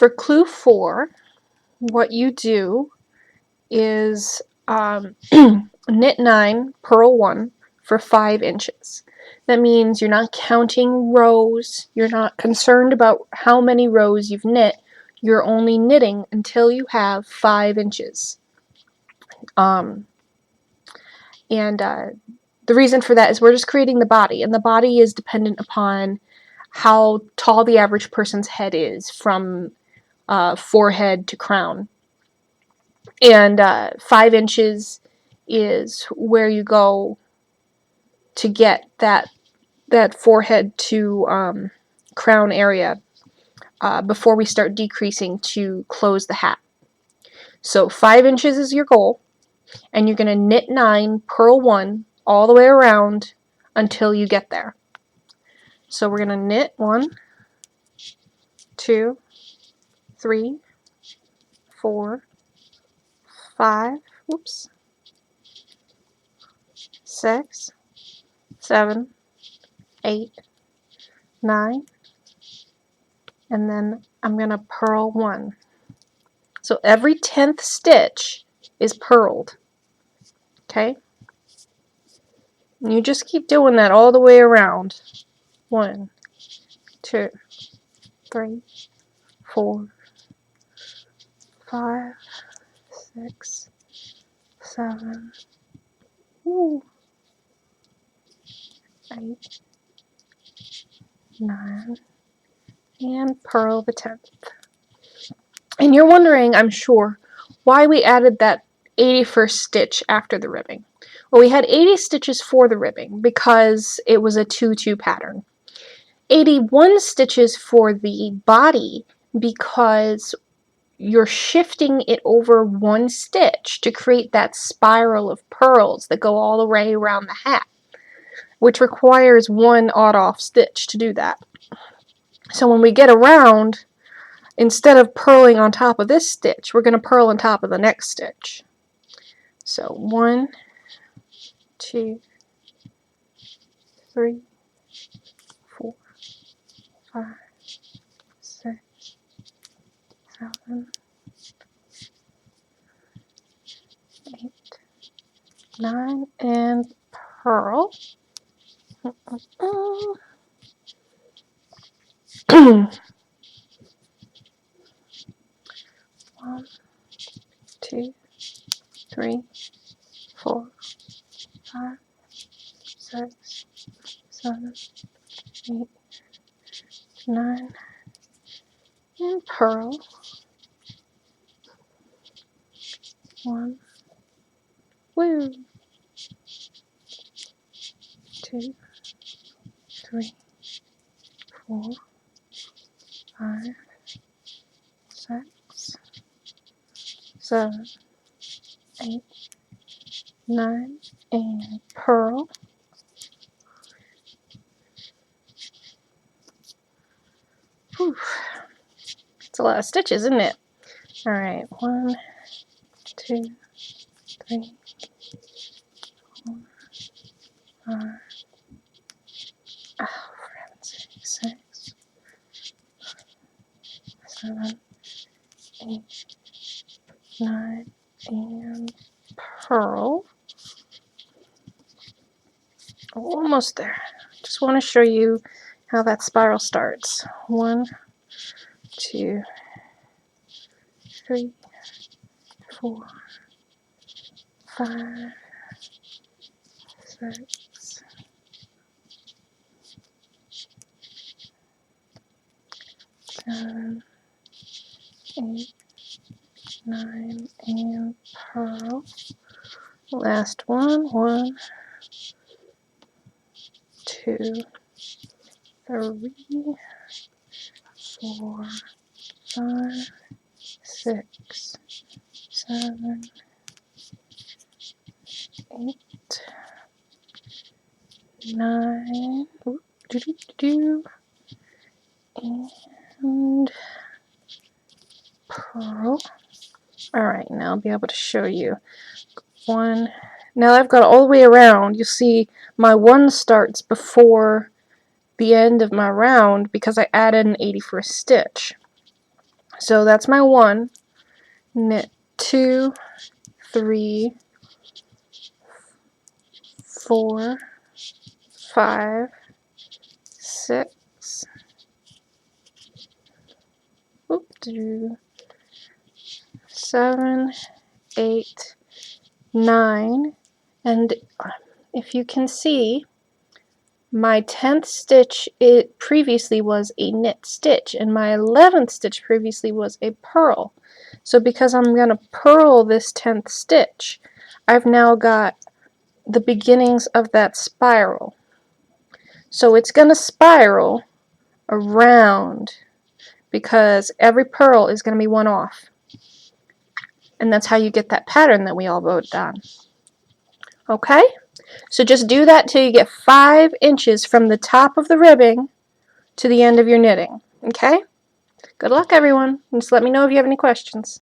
for clue 4, what you do is knit 9, purl 1 for 5 inches. That means you're not counting rows, you're not concerned about how many rows you've knit, you're only knitting until you have 5 inches. The reason for that is we're just creating the body, and the body is dependent upon how tall the average person's head is from forehead to crown. And 5 inches is where you go to get that forehead to crown area before we start decreasing to close the hat. So 5 inches is your goal, and you're going to knit 9, purl 1 all the way around until you get there. So we're going to knit 1, 2, 3, 4, 5, whoops, 6, 7, 8, 9, and then I'm going to purl 1. So every 10th stitch is purled. Okay? And you just keep doing that all the way around. 1, 2, 3, 4, 5, 6, 7, 8, 9, and purl the 10th. And you're wondering, I'm sure, why we added that 81st stitch after the ribbing. Well, we had 80 stitches for the ribbing because it was a 2-2 pattern. 81 stitches for the body because you're shifting it over 1 stitch to create that spiral of purls that go all the way around the hat, which requires 1 odd-off stitch to do that. So when we get around, instead of purling on top of this stitch, we're going to purl on top of the next stitch. So 1, 2, 3, 4, 5, 6, 7, 8, 9, and purl. 1, 2, 3, 4, 5, 6, 7, 8, 9, and purl. 1, 2, 3, 4, 5, 6, 7, 8, 9, and purl. Whew. It's a lot of stitches, isn't it? Alright, 1, 2, 3, 4, 5, for heaven's sake, 6, 7, 8, 9, and purl. Almost there. Just want to show you how that spiral starts. 1, 2, 3, 4, 5, 6, 7, 8, 9, and purl. Last one. 1, 2, 3, 4, 5, 6, 7, 8, 9, and purl. Alright, now I'll be able to show you. 1. Now I've got all the way around. You see my 1 starts before the end of my round because I added an 81st stitch. So that's my 1. Knit 2, 3, 4, 5, 6, 7, 8, 9, and if you can see, my 10th stitch previously was a knit stitch, and my 11th stitch previously was a purl. So because I'm going to purl this 10th stitch, I've now got the beginnings of that spiral. So it's going to spiral around because every purl is going to be one off. And that's how you get that pattern that we all wrote down. Okay? So just do that till you get 5 inches from the top of the ribbing to the end of your knitting. Okay? Good luck, everyone. Just let me know if you have any questions.